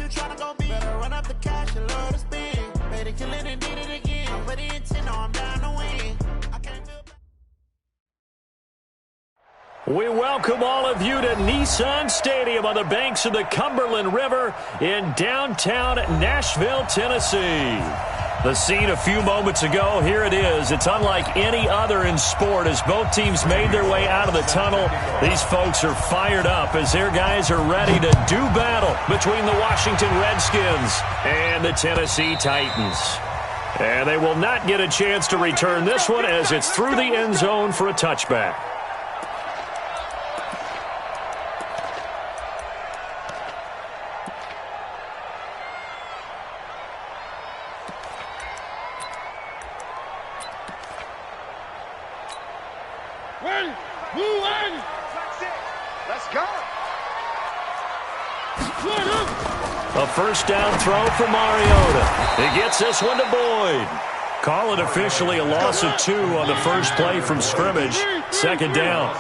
you tryna go be? Better run up the cash and love to spend. Better kill it and did it again. I'm ready and 10, I'm down to win. I can't feel. We welcome all of you to Nissan Stadium on the banks of the Cumberland River in downtown Nashville, Tennessee. The scene a few moments ago, here it is. It's unlike any other in sport as both teams made their way out of the tunnel. These folks are fired up as their guys are ready to do battle between the Washington Redskins and the Tennessee Titans. And they will not get a chance to return this one as it's through the end zone for a touchback. A first down throw for Mariota. He gets this one to Boyd. Call it officially a loss of 2 on the first play from scrimmage. Second down.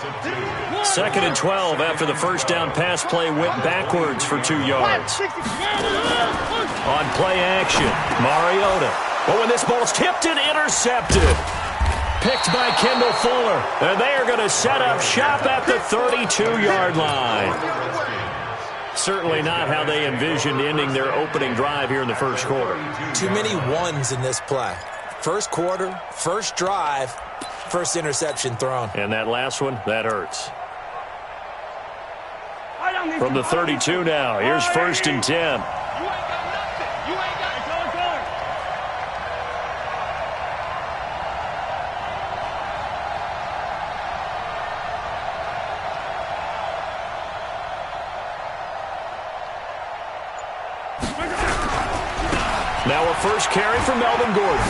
2nd and 12 after the first down pass play went backwards for 2 yards. On play action, Mariota. But when this ball's tipped and intercepted. Picked by Kendall Fuller. And they are going to set up shop at the 32-yard line. Certainly not how they envisioned ending their opening drive here in the first quarter. Too many ones in this play. First quarter, first drive, first interception thrown. And that last one, that hurts. From the 32 now, here's 1st and 10. Now a first carry for Melvin Gordon.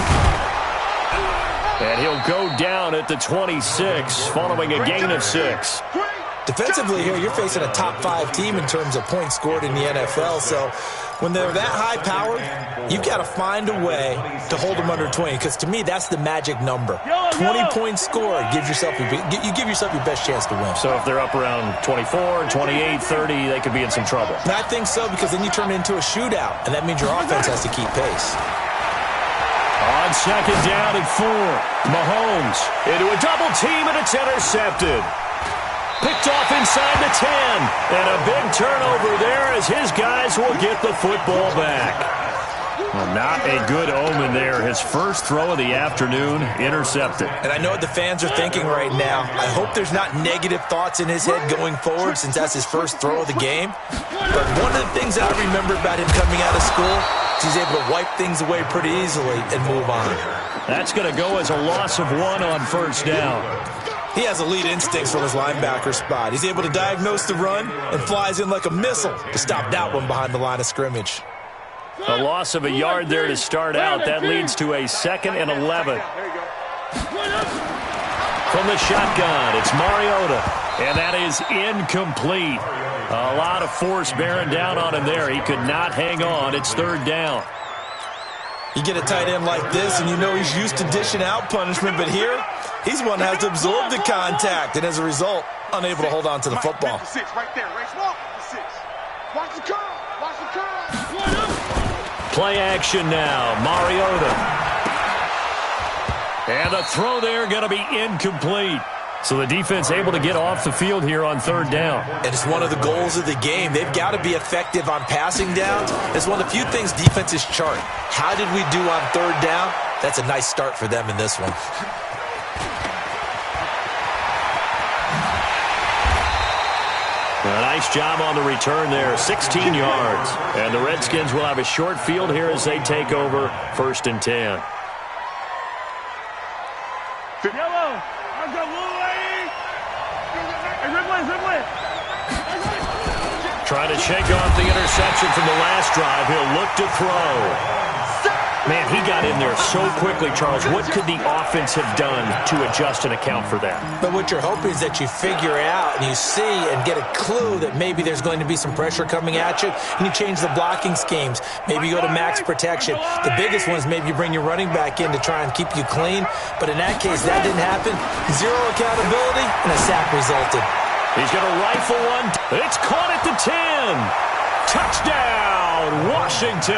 And he'll go down at the 26 following a gain of 6. Defensively here, you're facing a top 5 team in terms of points scored in the NFL. So when they're that high-powered, you've got to find a way to hold them under 20. Because to me, that's the magic number. 20 points scored, you give yourself your best chance to win. So if they're up around 24, 28, 30, they could be in some trouble. And I think so, because then you turn it into a shootout, and that means your offense has to keep pace. On 2nd down and 4, Mahomes into a double team, and it's intercepted. Picked off inside the 10. And a big turnover there as his guys will get the football back. Well, not a good omen there. His first throw of the afternoon intercepted. And I know what the fans are thinking right now. I hope there's not negative thoughts in his head going forward since that's his first throw of the game. But one of the things I remember about him coming out of school is he's able to wipe things away pretty easily and move on. That's going to go as a loss of 1 on first down. He has elite instincts from his linebacker spot. He's able to diagnose the run and flies in like a missile to stop that one behind the line of scrimmage. A loss of a yard there to start out. That leads to a 2nd and 11. From the shotgun, it's Mariota. And that is incomplete. A lot of force bearing down on him there. He could not hang on. It's 3rd down. You get a tight end like this, and you know he's used to dishing out punishment, but here, he's one that has to absorb the contact, and as a result, unable to hold on to the football. Play action now, Mariota. And the throw there going to be incomplete. So the defense able to get off the field here on 3rd down. And it's one of the goals of the game. They've got to be effective on passing downs. It's one of the few things defenses chart. How did we do on 3rd down? That's a nice start for them in this one. A nice job on the return there, 16 yards. And the Redskins will have a short field here as they take over 1st and 10. Yellow. I've got blue lady. Trying to shake off the interception from the last drive. He'll look to throw. Man, he got in there so quickly, Charles. What could the offense have done to adjust and account for that? But what you're hoping is that you figure out and you see and get a clue that maybe there's going to be some pressure coming at you, and you change the blocking schemes. Maybe you go to max protection. The biggest one is maybe you bring your running back in to try and keep you clean. But in that case, that didn't happen. Zero accountability, and a sack resulted. He's going to rifle one. It's caught at the 10. Touchdown! touchdown, Washington.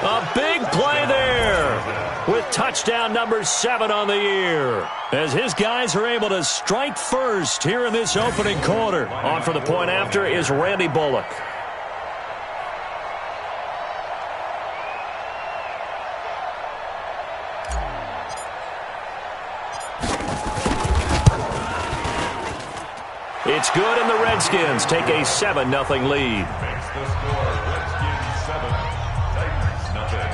A big play there with touchdown number 7 on the year, as his guys are able to strike first here in this opening quarter. On for the point after is Randy Bullock. It's good, and the Redskins take a 7-0 lead. Makes the score Redskins 7, Titans nothing.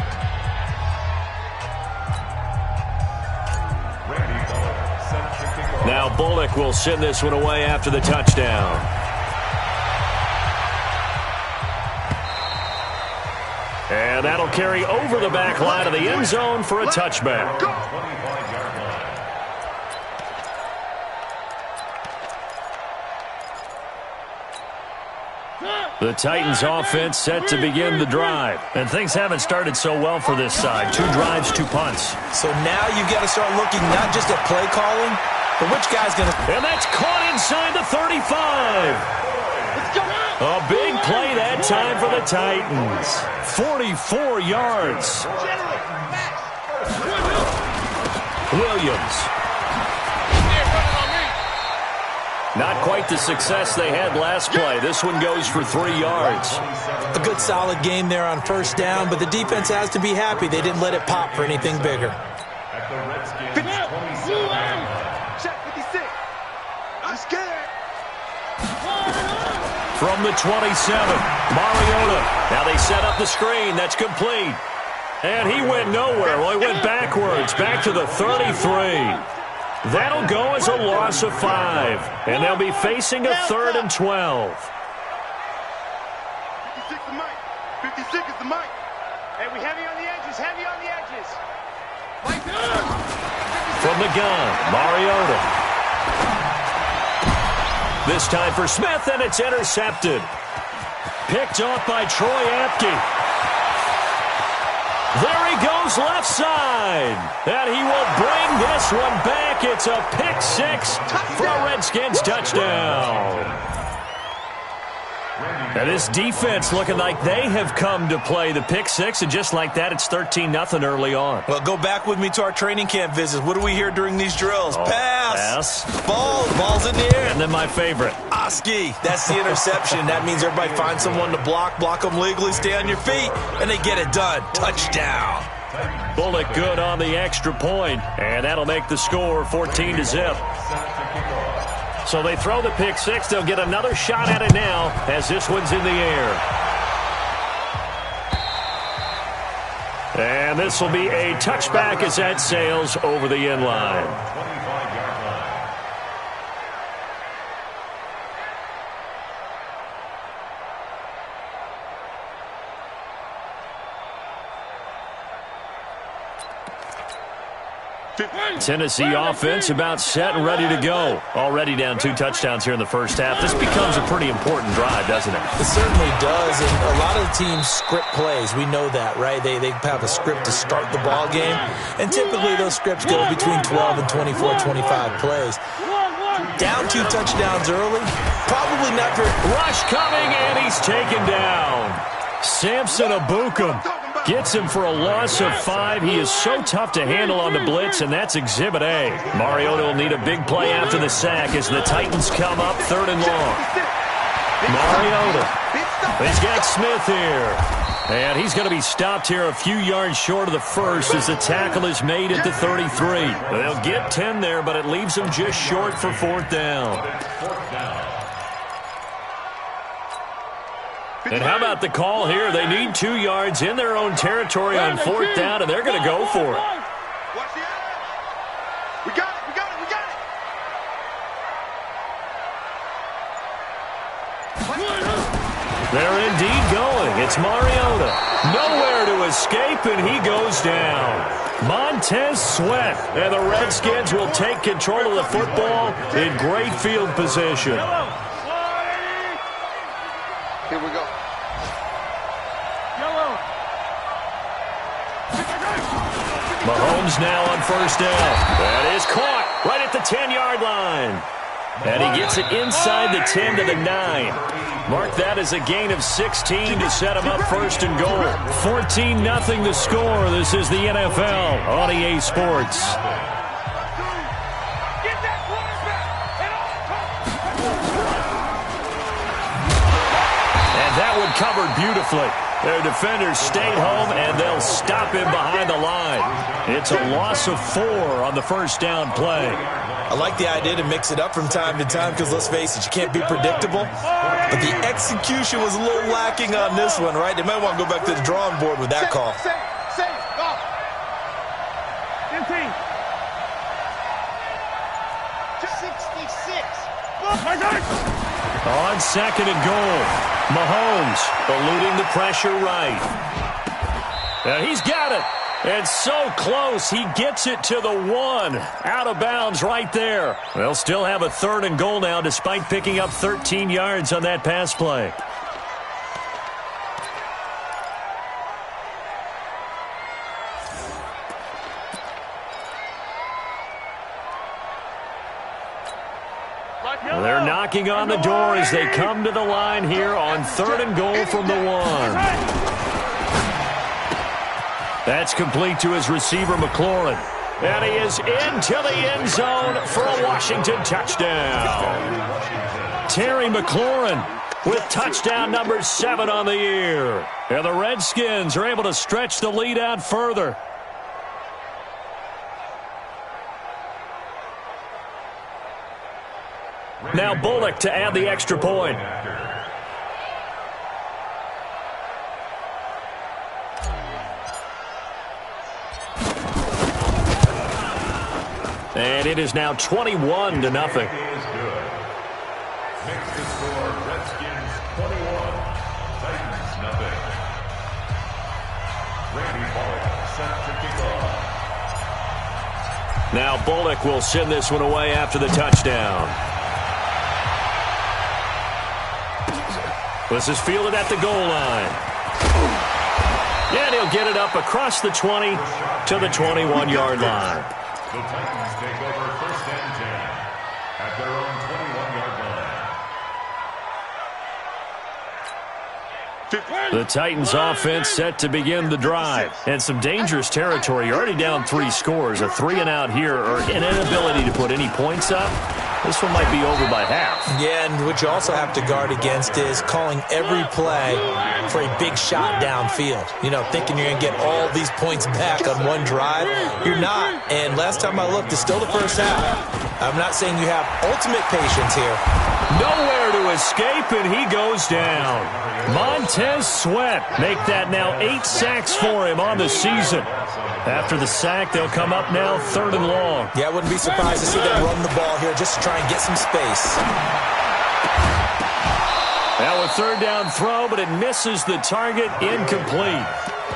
Randy Bullock set to kick off. Now Bullock will send this one away after the touchdown. And that'll carry over the back line of the end zone for a touchback. 25-yard line. The Titans offense set to begin the drive. And things haven't started so well for this side. 2 drives, 2 punts. So now you've got to start looking not just at play calling, but which guy's going to... And that's caught inside the 35. A big play that time for the Titans. 44 yards. Williams. Not quite the success they had last play. This one goes for 3 yards. A good solid game there on first down, but the defense has to be happy they didn't let it pop for anything bigger. At the Redskins 27-yard line. Check 56. I'm scared. From the 27, Mariota. Now they set up the screen. That's complete. And he went nowhere. Well, he went backwards, back to the 33. That'll go as a loss of 5. And they'll be facing a 3rd and 12. 56 the mic. 56 is the mic. Hey, we heavy on the edges. Heavy on the edges. From the gun, Mariota. This time for Smith, and it's intercepted. Picked off by Troy Apke. There he goes left side. And he will bring this one back. It's a pick 6 for a Redskins touchdown. And this defense looking like they have come to play the pick 6, and just like that, it's 13-0 early on. Well, go back with me to our training camp visits. What do we hear during these drills? Pass. Ball's in the air. And then my favorite. Oski. That's the interception. That means everybody finds someone to block them legally, stay on your feet, and they get it done. Touchdown. Bullock good on the extra point, and that'll make the score 14-0. So they throw the pick 6. They'll get another shot at it now as this one's in the air. And this will be a touchback as that sails over the end line. 25-yard line. Tennessee offense about set and ready to go. Already down 2 touchdowns here in the first half. This becomes a pretty important drive, doesn't it? It certainly does, and a lot of the teams script plays. We know that, right? They have a script to start the ball game, and typically those scripts go between 12 and 24, 25 plays. Down 2 touchdowns early, probably not very... Rush coming, and he's taken down. Samson Abukum gets him for a loss of 5. He is so tough to handle on the blitz, and that's Exhibit A. Mariota will need a big play after the sack as the Titans come up 3rd and long. Mariota. He's got Smith here. And he's going to be stopped here a few yards short of the first as the tackle is made at the 33. They'll get 10 there, but it leaves them just short for 4th down. And how about the call here? They need 2 yards in their own territory on 4th down, and they're going to go for it. Watch the edge. We got it. They're indeed going. It's Mariota. Nowhere to escape, and he goes down. Montez Sweat. And the Redskins will take control of the football in great field position. Here we go. Mahomes now on 1st down. That is caught right at the 10-yard line. And he gets it inside the 10 to the 9. Mark that as a gain of 16 to set him up first and goal. 14-0 the score. This is the NFL on EA Sports. And that one covered beautifully. Their defenders stayed home, and they'll stop him behind the line. It's a loss of 4 on the first down play. I like the idea to mix it up from time to time because, let's face it, you can't be predictable. But the execution was a little lacking on this one, right? They might want to go back to the drawing board with that call. Safe, go. 15. 66. On second and goal, Mahomes eluding the pressure right. And he's got it. It's so close. He gets it to the 1. Out of bounds right there. They'll still have a third and goal now despite picking up 13 yards on that pass play. They're knocking on the door as they come to the line here on third and goal from the 1. That's complete to his receiver, McLaurin. And he is into the end zone for a Washington touchdown. Terry McLaurin with touchdown number 7 on the year. And the Redskins are able to stretch the lead out further. Now Bullock to add the extra point. And it is now 21-0. Makes the score Redskins 21, Titans nothing. Randy Bullock set to kick off. Now Bullock will send this one away after the touchdown. This is fielded at the goal line. And he'll get it up across the 20 to the 21-yard line. The Titans take over first and 10 at their own 21-yard line. The Titans offense set to begin the drive. And some dangerous territory. You're already down 3 scores. A 3-and-out here or an inability to put any points up. This one might be over by half. Yeah, and what you also have to guard against is calling every play for a big shot downfield. You know, thinking you're going to get all these points back on one drive. You're not. And last time I looked, it's still the first half. I'm not saying you have ultimate patience here. Nowhere to escape, and he goes down. Montez Sweat make that now 8 sacks for him on the season. After the sack, they'll come up now 3rd and long. Yeah, I wouldn't be surprised to see them run the ball here just to try and get some space. Now a 3rd down throw, but it misses the target, incomplete.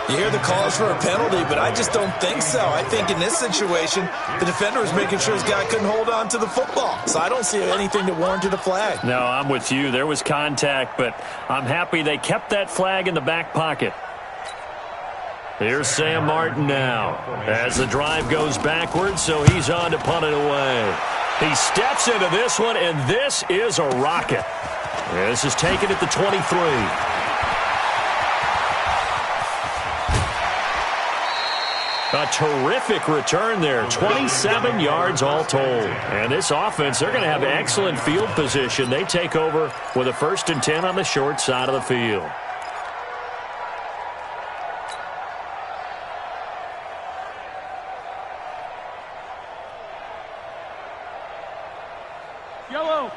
You hear the calls for a penalty, but I just don't think so. I think in this situation, the defender was making sure his guy couldn't hold on to the football. So I don't see anything that warranted a flag. No, I'm with you. There was contact, but I'm happy they kept that flag in the back pocket. Here's Sam Martin now as the drive goes backwards, so he's on to punt it away. He steps into this one, and this is a rocket. This is taken at the 23. A terrific return there, 27 yards all told. And this offense, they're going to have excellent field position. They take over with a 1st and 10 on the short side of the field. Yellow.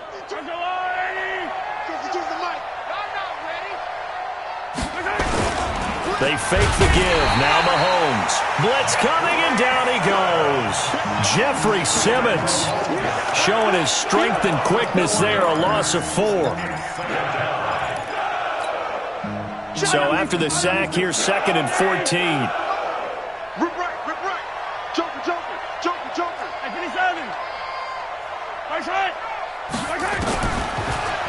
They fake the give. Now Mahomes. Blitz coming, and down he goes. Jeffrey Simmons showing his strength and quickness there. A loss of 4. So after the sack, here's 2nd and 14. Rip right. Joker. And 27. Right side.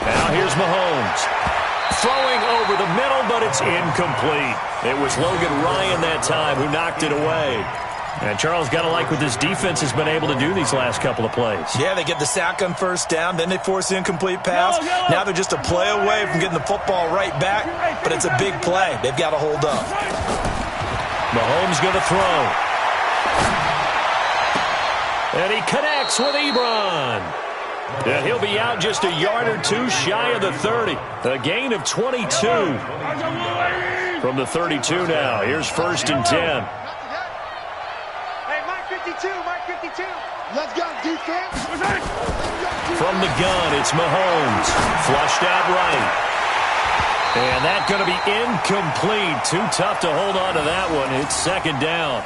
Now here's Mahomes. Throwing over the middle, but it's incomplete. It was Logan Ryan that time who knocked it away. And Charles, got to like what this defense has been able to do these last couple of plays. Yeah, they get the sack on first down, then they force the incomplete pass. Now they're just a play away from getting the football right back, but it's a big play. They've got to hold up. Mahomes going to throw. And he connects with Ebron. And he'll be out just a yard or two shy of the 30. A gain of 22. From the 32 now. Here's 1st and 10. Hey, Mike 52, Mike 52. Let's go, defense. From the gun, it's Mahomes. Flushed out right. And that's going to be incomplete. Too tough to hold on to that one. It's 2nd down.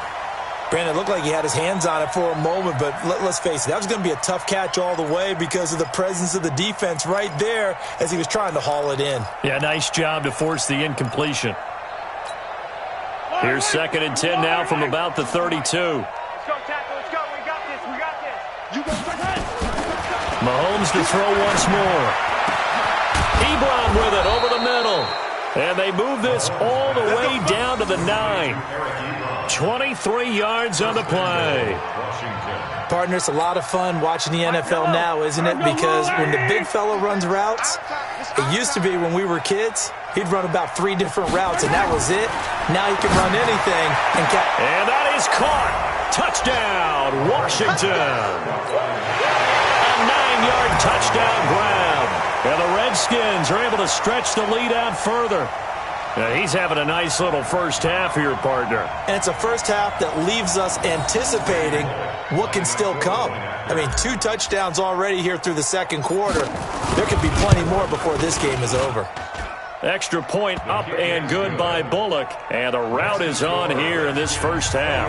Brandon, it looked like he had his hands on it for a moment, but let's face it, that was going to be a tough catch all the way because of the presence of the defense right there as he was trying to haul it in. Yeah, nice job to force the incompletion. Here's 2nd and 10 now from about the 32. Let's go, tackle. Let's go. We got this. We got this. You go second. Mahomes to throw once more. Ebron with it over the middle. And they move this all the way down to the 9. 23 yards on the play. Partner, it's a lot of fun watching the NFL now, isn't it? Because when the big fella runs routes, it used to be when we were kids, he'd run about 3 different routes, and that was it. Now he can run anything. And that is caught. Touchdown, Washington. A 9-yard touchdown grab. And the Redskins are able to stretch the lead out further. Now he's having a nice little first half here, partner. And it's a first half that leaves us anticipating what can still come. I mean, 2 touchdowns already here through the 2nd quarter. There could be plenty more before this game is over. Extra point up and good by Bullock. And the route is on here in this first half.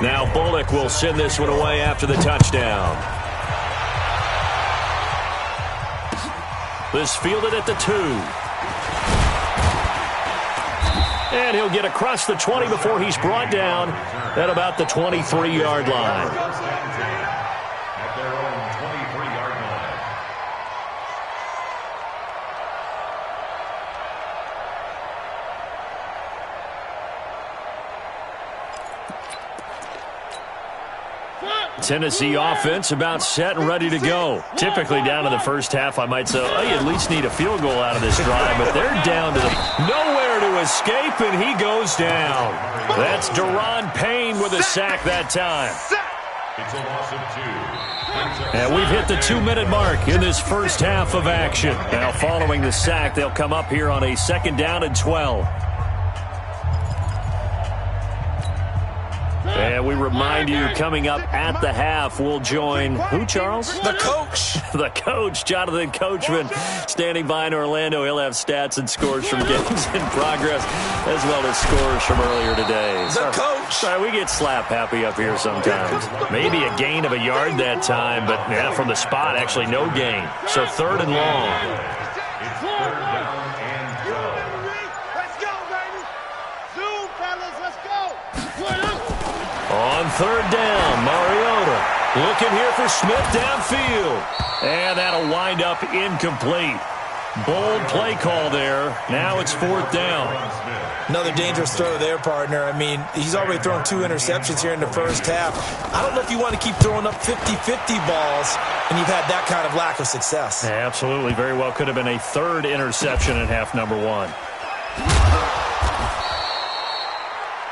Now Bullock will send this one away after the touchdown. This fielded at the 2. And he'll get across the 20 before he's brought down at about the 23-yard line. At their own 23-yard line. Tennessee offense about set and ready to go. Typically down to the first half, I might say, oh, you at least need a field goal out of this drive, but they're down to nowhere to escape, and he goes down. That's Daron Payne with a sack that time. It's a loss of 2. And we've hit the 2-minute mark in this first half of action. Now following the sack, they'll come up here on a 2nd down and 12. And we remind you, coming up at the half, we'll join who, Charles? The coach. The coach, Jonathan Coachman, standing by in Orlando. He'll have stats and scores from games in progress, as well as scores from earlier today. The coach. Sorry, we get slap happy up here sometimes. Maybe a gain of a yard that time, but yeah, from the spot, actually no gain. So 3rd and long. It's 3rd down and 12. Let's go, baby. Zoom, fellas. Let's go. On 3rd down, Mariota looking here for Smith downfield. And that'll wind up incomplete. Bold play call there. Now it's 4th down. Another dangerous throw there, partner. I mean, he's already thrown 2 interceptions here in the first half. I don't know if you want to keep throwing up 50-50 balls, and you've had that kind of lack of success. Yeah, absolutely. Very well could have been a 3rd interception in half number 1.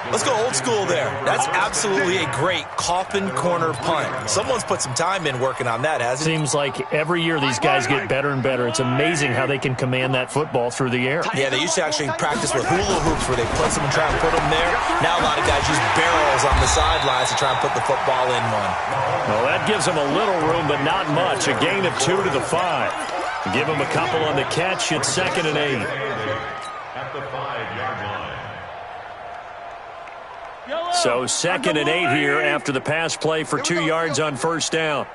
Let's go old school there. That's absolutely a great coffin corner punt. Someone's put some time in working on that, hasn't it? Seems like every year these guys get better and better. It's amazing how they can command that football through the air. Yeah, they used to actually practice with hula hoops where they place them and try and put them there. Now a lot of guys use barrels on the sidelines to try and put the football in one. Well, that gives them a little room, but not much. A gain of 2 to the 5. Give them a couple on the catch. It's 2nd and 8. At the 5-yard line. So 2nd and 8 here after the pass play for 2 yards on 1st down.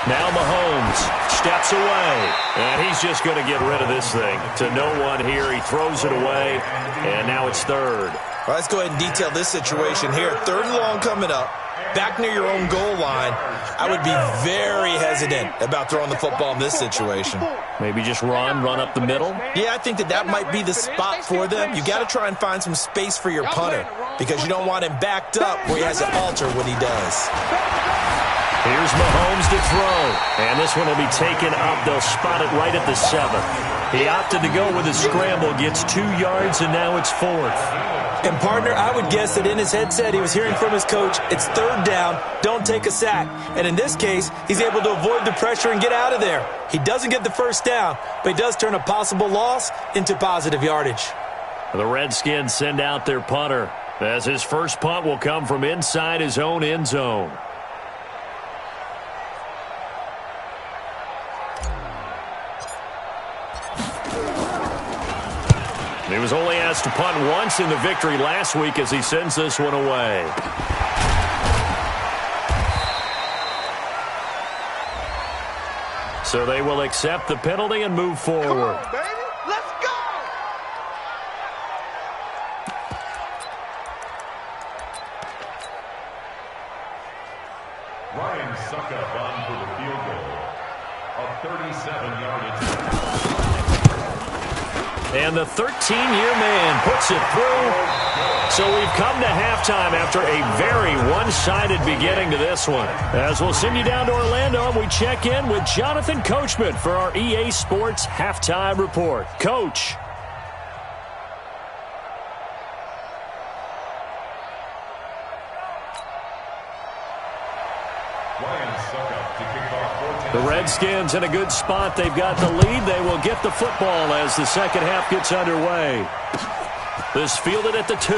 Now Mahomes steps away, and he's just going to get rid of this thing. To no one here, he throws it away, and now it's 3rd. All right, let's go ahead and detail this situation here. 3rd and long coming up. back near your own goal line, I would be very hesitant about throwing the football in this situation. Maybe just run up the middle? Yeah, I think that might be the spot for them. You got to try and find some space for your punter because you don't want him backed up where he has to alter what he does. Here's Mahomes to throw, and this one will be taken up. They'll spot it right at the 7. He opted to go with a scramble, gets 2 yards, and now it's 4th. And, partner, I would guess that in his headset he was hearing from his coach, it's 3rd down, don't take a sack. And in this case, he's able to avoid the pressure and get out of there. He doesn't get the 1st down, but he does turn a possible loss into positive yardage. The Redskins send out their punter, as his first punt will come from inside his own end zone. He was only asked to punt once in the victory last week as he sends this one away. So they will accept the penalty and move forward. Come on, baby. Let's go! Ryan Suckup on for the field goal. A 37-yardage. And the 13-year man puts it through. So we've come to halftime after a very one-sided beginning to this one. As we'll send you down to Orlando, and we check in with Jonathan Coachman for our EA Sports Halftime Report. Coach. The Redskins in a good spot. They've got the lead. They will get the football as the second half gets underway. This fielded at the 2.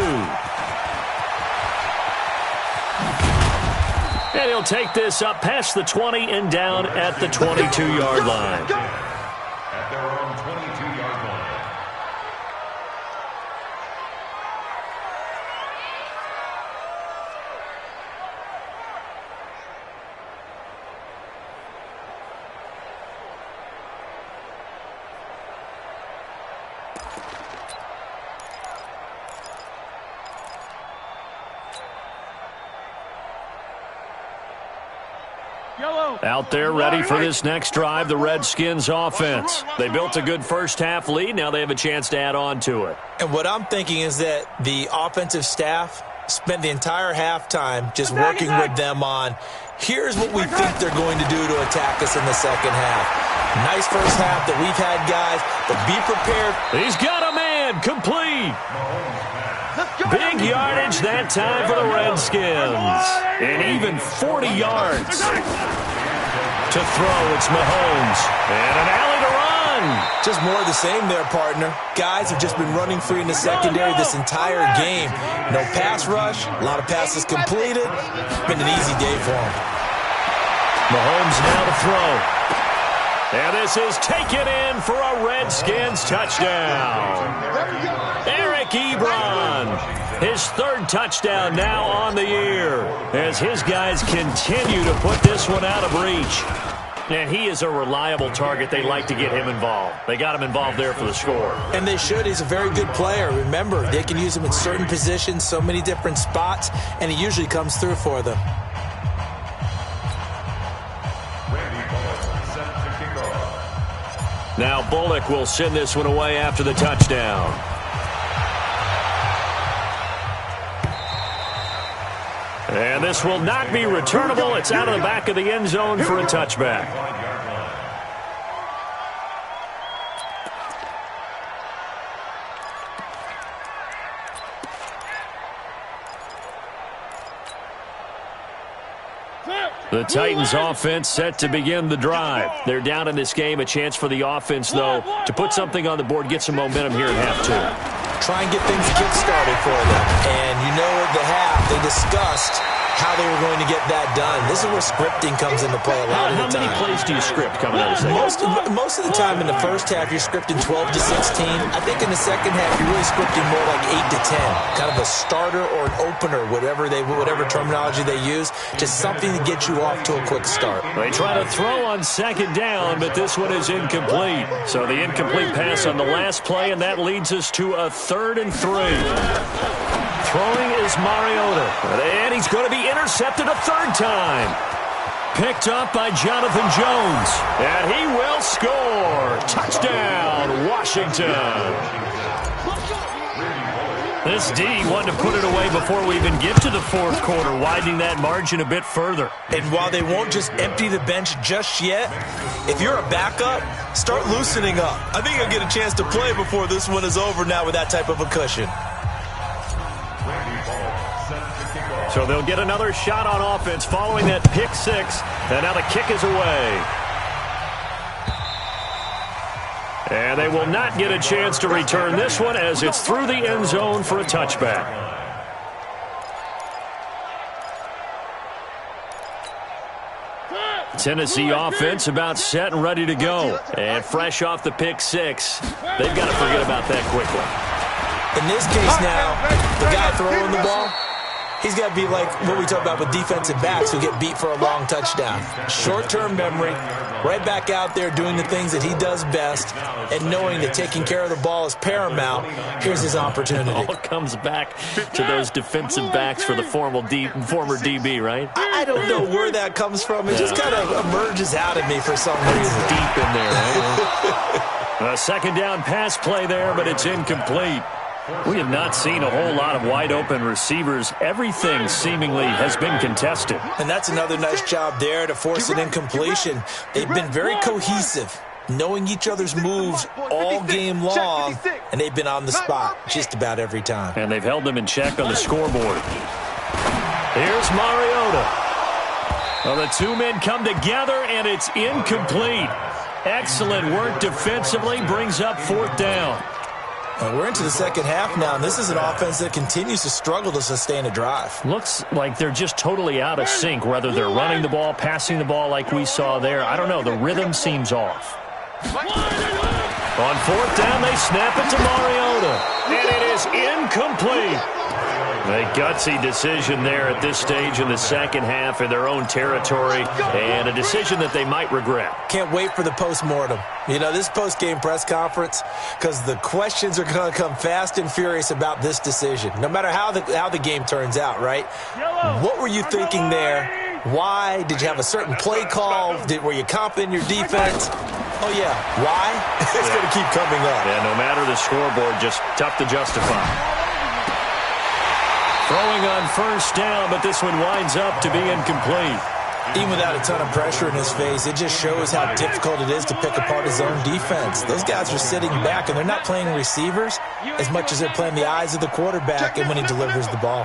And he'll take this up past the 20 and down at the 22-yard line. At their own 22-yard line. Out there ready for this next drive, the Redskins offense. They built a good first half lead. Now they have a chance to add on to it. And what I'm thinking is that the offensive staff spent the entire halftime just working with them on, here's what we think they're going to do to attack us in the second half. Nice first half that we've had, guys, but be prepared. He's got a man complete. Big yardage that time for the Redskins. And even 40 yards. To throw, it's Mahomes. And an alley to run. Just more of the same there, partner. Guys have just been running free in the secondary this entire game. No pass rush, a lot of passes completed. It's been an easy day for them. Mahomes now to throw. And this is taken in for a Redskins touchdown. Eric Ebron, his 3rd touchdown now on the year as his guys continue to put this one out of reach. And he is a reliable target. They like to get him involved. They got him involved there for the score. And they should. He's a very good player. Remember, they can use him in certain positions, so many different spots, and he usually comes through for them. Now Bullock will send this one away after the touchdown. And this will not be returnable. It's out of the back of the end zone for a touchback. The Titans offense set to begin the drive. They're down in this game. A chance for the offense, though, to put something on the board, get some momentum here at half 2. Try and get things kick-started for them. And you know at the half, they discussed how they were going to get that done. This is where scripting comes into play a lot of the time. How many plays do you script coming out of the second? Most of the time in the first half, you're scripting 12 to 16. I think in the second half, you're really scripting more like 8 to 10. Kind of a starter or an opener, whatever terminology they use. Just something to get you off to a quick start. They try to throw on second down, but this one is incomplete. So the incomplete pass on the last play, and that leads us to a 3rd and 3. Throwing is Mariota. And he's going to be intercepted a third time. Picked up by Jonathan Jones. And he will score. Touchdown, Washington. This D wanted to put it away before we even get to the fourth quarter, widening that margin a bit further. And while they won't just empty the bench just yet, if you're a backup, start loosening up. I think you'll get a chance to play before this one is over now with that type of a cushion. So they'll get another shot on offense following that pick six. And now the kick is away. And they will not get a chance to return this one as it's through the end zone for a touchback. Tennessee offense about set and ready to go. And fresh off the pick six, they've got to forget about that quickly. In this case now, the guy throwing the ball, he's got to be like what we talk about with defensive backs who get beat for a long touchdown. Short-term memory, right back out there doing the things that he does best, and knowing that taking care of the ball is paramount. Here's his opportunity. It all comes back to those defensive backs for the former DB, right? I don't know where that comes from. It just kind of emerges out of me for some reason. It's deep in there, right? A second down pass play there, but it's incomplete. We have not seen a whole lot of wide-open receivers. Everything seemingly has been contested. And that's another nice job there to force an incompletion. They've been very cohesive, knowing each other's moves all game long, and they've been on the spot just about every time. And they've held them in check on the scoreboard. Here's Mariota. Well, the two men come together, and it's incomplete. Excellent work defensively, brings up fourth down. We're into the second half now, and this is an offense that continues to struggle to sustain a drive. Looks like they're just totally out of sync, whether they're running the ball, passing the ball like we saw there. I don't know. The rhythm seems off. On fourth down, they snap it to Mariota, and it is incomplete. A gutsy decision there at this stage in the second half in their own territory, and a decision that they might regret. Can't wait for the postmortem. You know, this post-game press conference, because the questions are going to come fast and furious about this decision, no matter how the game turns out, right? What were you thinking there? Why? Did you have a certain play call? Were you confident in your defense? Oh, yeah. Why? It's going to keep coming up. Yeah, no matter the scoreboard, just tough to justify. Throwing on first down, but this one winds up to be incomplete. Even without a ton of pressure in his face, it just shows how difficult it is to pick apart his own defense. Those guys are sitting back, and they're not playing receivers as much as they're playing the eyes of the quarterback and when he delivers the ball.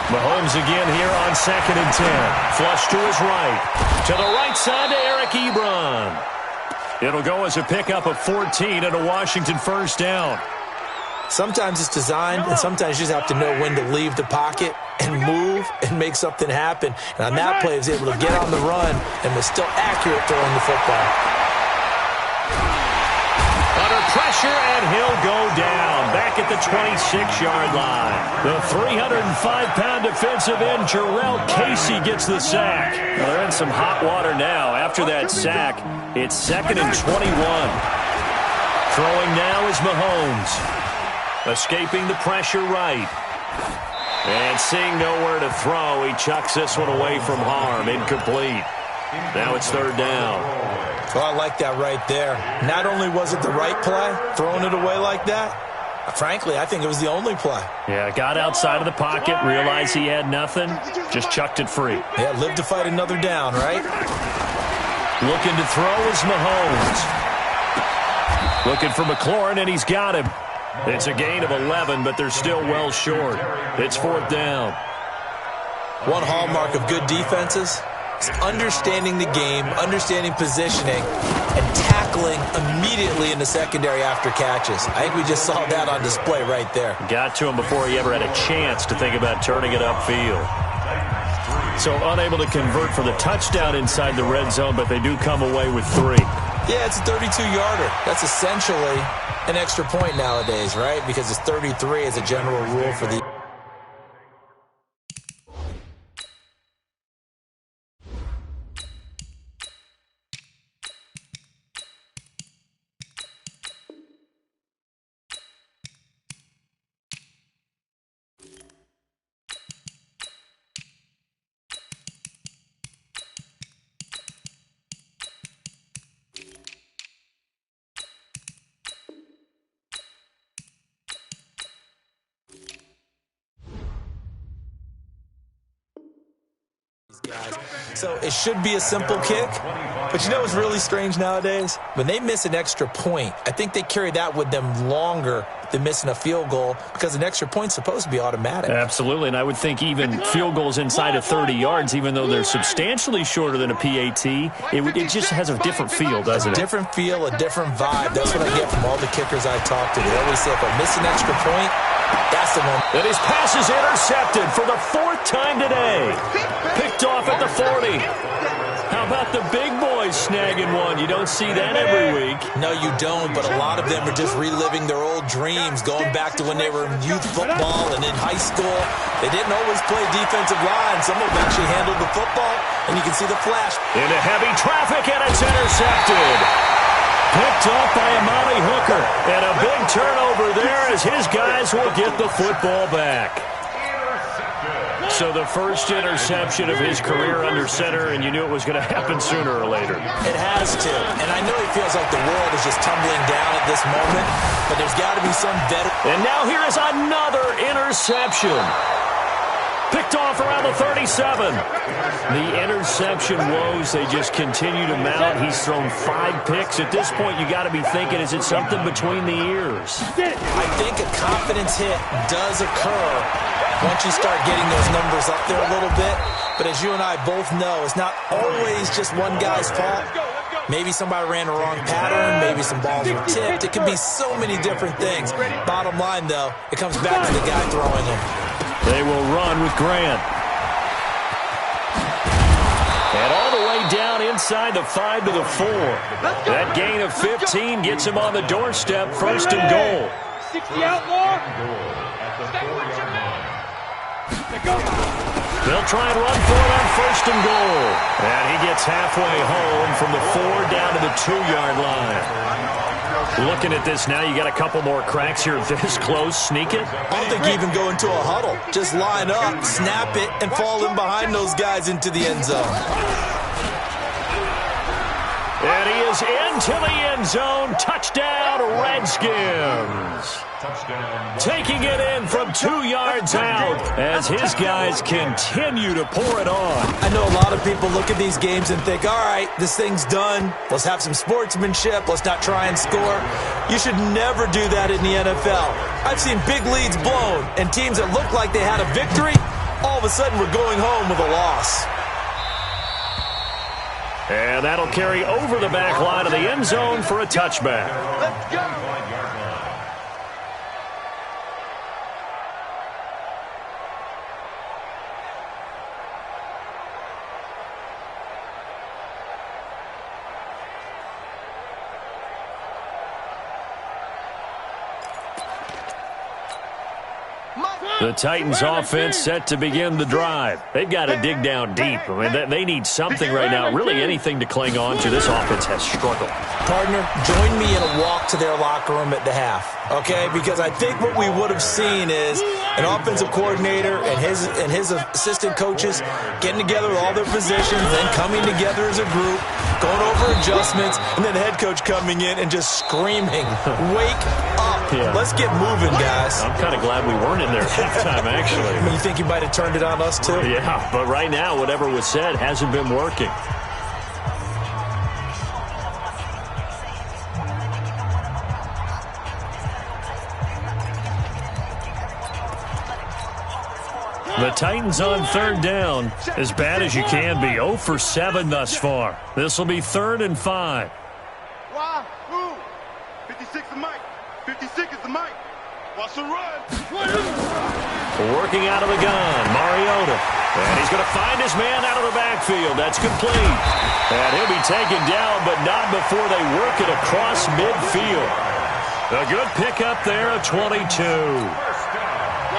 Mahomes again here on 2nd and 10. Flush to his right. To the right side to Eric Ebron. It'll go as a pickup of 14 and a Washington first down. Sometimes it's designed, and sometimes you just have to know when to leave the pocket and move and make something happen. And on that play, he was able to get on the run and was still accurate throwing the football. Under pressure, and he'll go down back at the 26-yard line. The 305-pound defensive end, Jarrell Casey, gets the sack. Well, they're in some hot water now. After that sack, it's 2nd and 21. Throwing now is Mahomes. Escaping the pressure right. And seeing nowhere to throw, he chucks this one away from harm. Incomplete. Now it's 3rd down. Well, I like that right there. Not only was it the right play, throwing it away like that, frankly, I think it was the only play. Yeah, got outside of the pocket, realized he had nothing, just chucked it free. Yeah, live to fight another down, right? Looking to throw is Mahomes. Looking for McLaurin, and he's got him. It's a gain of 11, but they're still well short. It's 4th down. One hallmark of good defenses is understanding the game, understanding positioning, and tackling immediately in the secondary after catches. I think we just saw that on display right there. Got to him before he ever had a chance to think about turning it upfield. So unable to convert for the touchdown inside the red zone, but they do come away with 3. Yeah, it's a 32-yarder. That's essentially an extra point nowadays, right? Because it's 33 as a general rule for the guys. So it should be a simple kick. But you know what's really strange nowadays? When they miss an extra point, I think they carry that with them longer than missing a field goal because an extra point's supposed to be automatic. Absolutely, and I would think even field goals inside of 30 yards, even though they're substantially shorter than a PAT, it just has a different feel, doesn't it? A different feel, a different vibe. That's what I get from all the kickers I talk to. They always say, if I miss an extra point, that's the one. And his pass is intercepted for the 4th time today. Picked off at the 40. How about the big boys snagging one? You don't see that every week. No, you don't, but a lot of them are just reliving their old dreams, going back to when they were in youth football and in high school. They didn't always play defensive line. Some of them actually handled the football, and you can see the flash. Into heavy traffic, and it's intercepted. Picked up by Amani Hooker. And a big turnover there as his guys will get the football back. So the first interception of his career under center, and you knew it was going to happen sooner or later. It has to. And I know it feels like the world is just tumbling down at this moment, but there's got to be some better. And now here is another interception. Picked off around the 37. The interception woes, they just continue to mount. He's thrown 5 picks. At this point, you got to be thinking, is it something between the ears? I think a confidence hit does occur once you start getting those numbers up there a little bit. But as you and I both know, it's not always just one guy's fault. Maybe somebody ran a wrong pattern. Maybe some balls were tipped. It can be so many different things. Bottom line, though, it comes back to the guy throwing them. They will run with Grant. And all the way down inside the 5 to the 4. That gain of 15 gets him on the doorstep. 1st and goal. 60 out more. They'll try and run for it on 1st and goal. And he gets halfway home from the 4 down to the 2-yard line. Looking at this now, you got a couple more cracks here this close. Sneak it? I don't think you even go into a huddle. Just line up, snap it, and fall in behind those guys into the end zone. And he is into the end zone. Touchdown, Redskins. Taking it in from 2 yards out as his guys continue to pour it on. I know a lot of people look at these games and think, all right, this thing's done. Let's have some sportsmanship. Let's not try and score. You should never do that in the NFL. I've seen big leads blown and teams that looked like they had a victory, all of a sudden we're going home with a loss. And that'll carry over the back line of the end zone for a touchback. Let's go. The Titans offense set to begin the drive. They've got to dig down deep. I mean, they need something right now, really anything to cling on to. This offense has struggled. Partner, join me in a walk to their locker room at the half, okay? Because I think what we would have seen is an offensive coordinator and his assistant coaches getting together with all their positions, then coming together as a group, going over adjustments, and then the head coach coming in and just screaming, wake up. Yeah. Let's get moving, guys. I'm kind of glad we weren't in there at halftime, actually. I mean, you think you might have turned it on us, too? Yeah, but right now, whatever was said hasn't been working. The Titans on 3rd down, as bad as you can be. 0 for 7 thus far. This will be 3rd and 5. Why? Who? 56 is Mike. 56 is the Mike. Watch the run. Working out of the gun, Mariota. And he's going to find his man out of the backfield. That's complete. And he'll be taken down, but not before they work it across midfield. A good pickup there of 22.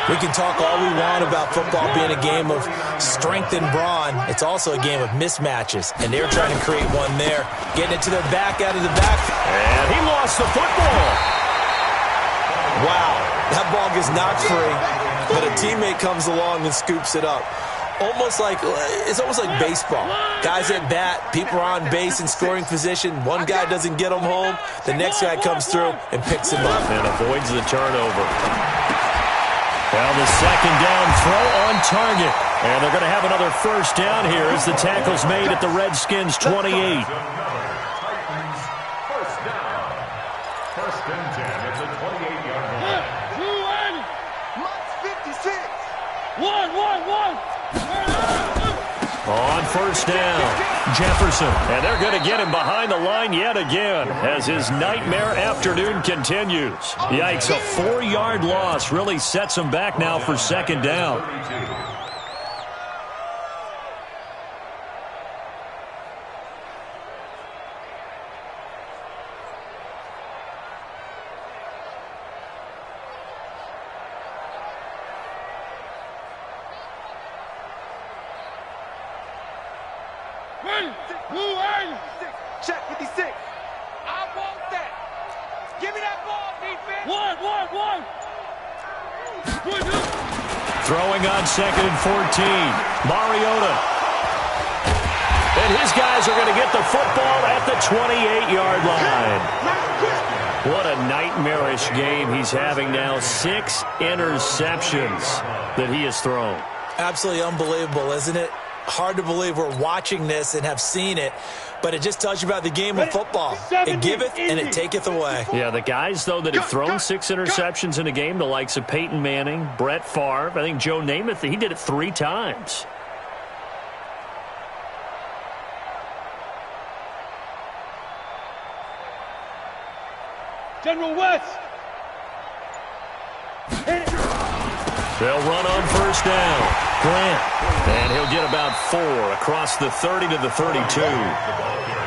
We can talk all we want about football being a game of strength and brawn. It's also a game of mismatches, and they're trying to create one there. Getting it to their back out of the back. And he lost the football. Wow, that ball gets knocked free, but a teammate comes along and scoops it up. It's almost like baseball. Guys at bat, people are on base in scoring position. One guy doesn't get them home. The next guy comes through and picks him up. And avoids the turnover. Well, the second down throw on target. And they're going to have another first down here as the tackle's made at the Redskins' 28. Titans first down. First and 10 at the 28-yard line. Mike's 56. One. On first down, Jefferson. And they're going to get him behind the line yet again as his nightmare afternoon continues. Yikes, a 4-yard loss really sets him back now for second down. 32. Check 56. I want that. Give me that ball, defense. One. Throwing on second and 14, Mariota. And his guys are going to get the football at the 28-yard line. What a nightmarish game he's having now. 6 interceptions that he has thrown. Absolutely unbelievable, isn't it? Hard to believe we're watching this and have seen it, but it just tells you about the game of football. It giveth and it taketh away. Yeah, the guys, though, that have thrown 6 interceptions in a game, the likes of Peyton Manning, Brett Favre, I think Joe Namath, he did it 3 times. General West. They'll run on first down. Grant. And he'll get about 4 across the 30 to the 32.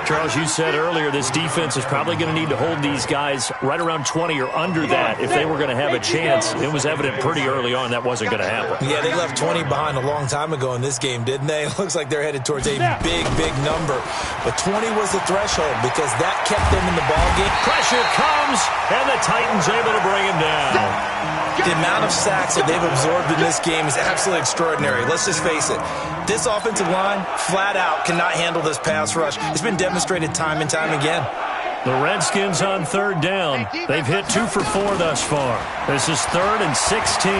Charles, you said earlier this defense is probably going to need to hold these guys right around 20 or under that if they were going to have a chance. It was evident pretty early on that wasn't going to happen. Yeah, they left 20 behind a long time ago in this game, didn't they? It looks like they're headed towards a big number. But 20 was the threshold because that kept them in the ballgame. Pressure comes, and the Titans able to bring him down. The amount of sacks that they've absorbed in this game is absolutely extraordinary. Let's just face it. This offensive line, flat out, cannot handle this pass rush. It's been demonstrated time and time again. The Redskins on third down. They've hit 2 for 4 thus far. This is 3rd and 16.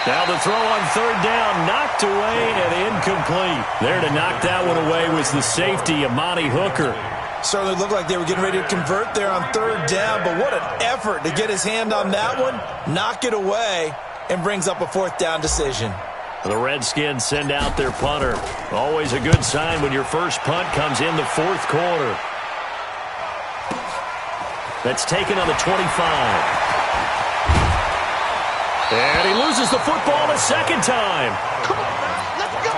Now the throw on third down, knocked away and incomplete. There to knock that one away was the safety, Amani Hooker. Certainly looked like they were getting ready to convert there on third down, but what an effort to get his hand on that one, knock it away, and brings up a 4th down decision. The Redskins send out their punter. Always a good sign when your first punt comes in the 4th quarter. That's taken on the 25. And he loses the football a second time. Come on, man. Let's go.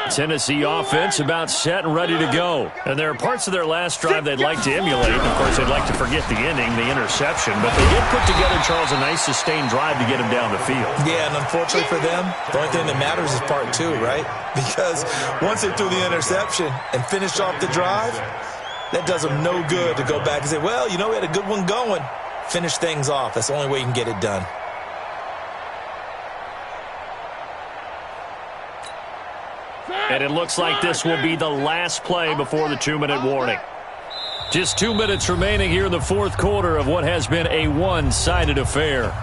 Tennessee offense about set and ready to go. And there are parts of their last drive they'd like to emulate. Of course, they'd like to forget the inning, the interception. But they did put together, Charles, a nice sustained drive to get him down the field. Yeah, and unfortunately for them, the only thing that matters is part 2, right? Because once they threw the interception and finished off the drive, that does them no good to go back and say, well, you know, we had a good one going. Finish things off. That's the only way you can get it done. And it looks like this will be the last play before the 2-minute warning. Just 2 minutes remaining here in the 4th quarter of what has been a one-sided affair.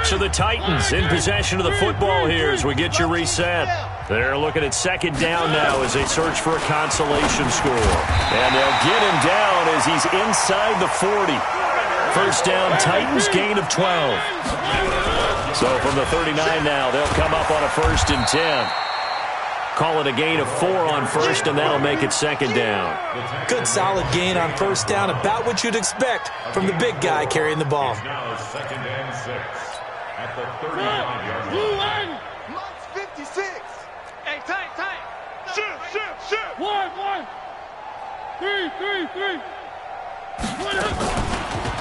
So the Titans in possession of the football here as we get you reset. They're looking at second down now as they search for a consolation score. And they'll get him down as he's inside the 40. First down, Titans, gain of 12. So from the 39 now, they'll come up on a 1st and 10. Call it a gain of 4 on first, and that'll make it second down. Good solid gain on first down, about what you'd expect from the big guy carrying the ball. Now 2nd and 6 at the 39-yard line. Mike's 56. Hey, tank. Shoot. One. Three.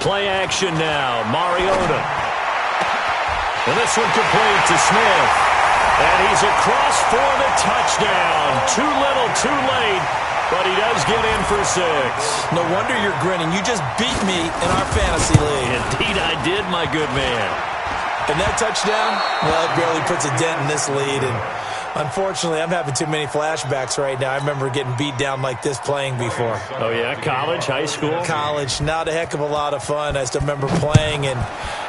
Play action now, Mariota. And this one complete to Smith. And he's across for the touchdown. Too little, too late, but he does get in for 6. No wonder you're grinning. You just beat me in our fantasy league. Indeed I did, my good man. And that touchdown, well, it barely puts a dent in this lead. And unfortunately, I'm having too many flashbacks right now. I remember getting beat down like this playing before. Oh, yeah? College, high school? College, not a heck of a lot of fun. I still remember playing and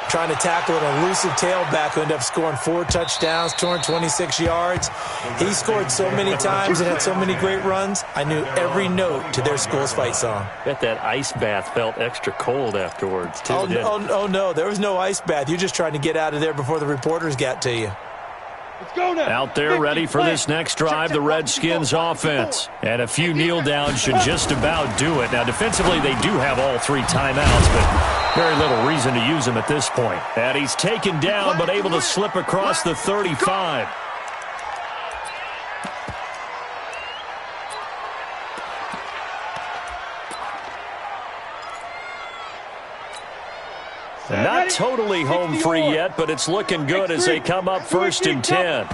trying to tackle an elusive tailback who ended up scoring 4 touchdowns, 226 yards. He scored so many times and had so many great runs, I knew every note to their school's fight song. Bet that ice bath felt extra cold afterwards, too. Oh, no, there was no ice bath. You're just trying to get out of there before the reporters got to you. Let's go now. Out there ready for this next drive, the Redskins offense. And a few kneel downs should just about do it. Now, defensively, they do have all 3 timeouts, but very little reason to use them at this point. And he's taken down, but able to slip across the 35. Not totally home free yet, but it's looking good as they come up 1st and 10.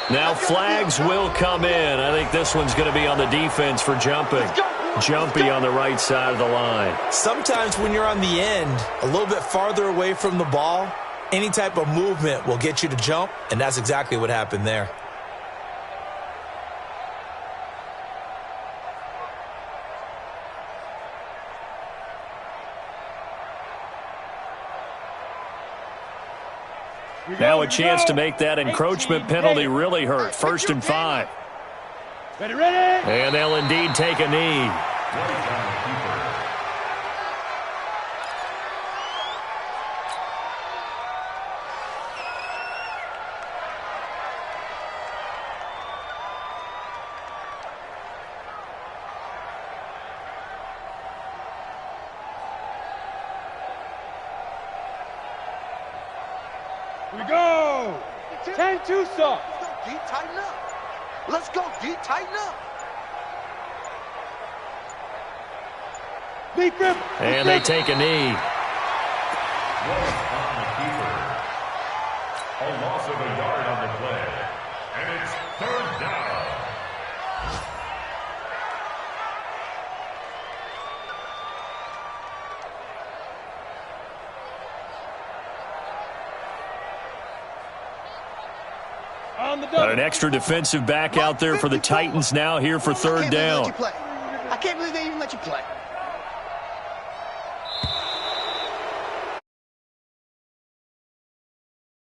Now flags will come in. I think this one's going to be on the defense for jumping. Jumpy on the right side of the line. Sometimes when you're on the end, a little bit farther away from the ball, any type of movement will get you to jump, and that's exactly what happened there. Now a chance to make that encroachment penalty really hurt. 1st and 5. Ready. And they'll indeed take a knee. Here we go. 10-2 suck. D, tighten up. Let's go, D, tighten up. Defense. And they take a knee. On the keeper. A loss of a yard on the play. And it's 3rd down. Got an extra defensive back out there for the Titans now here for 3rd down. I can't believe they even let you play.